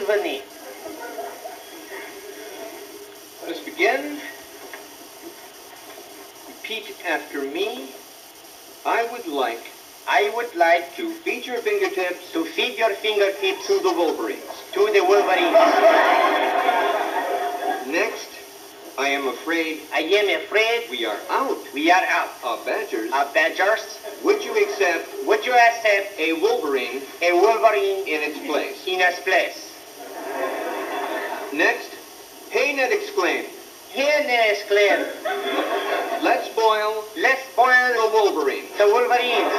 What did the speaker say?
venir. Let us begin. Repeat after me. I would like to feed your fingertips feed your fingertips to the Wolverines. to the Wolverines. Next, I am afraid I am afraid we are out we are out of badgers. of badgers. Would you accept Would you accept a Wolverine a Wolverine in its place? in its place? Next, Haynet exclaimed, Here is clear. let's boil Let's boil the Wolverine. the Wolverines.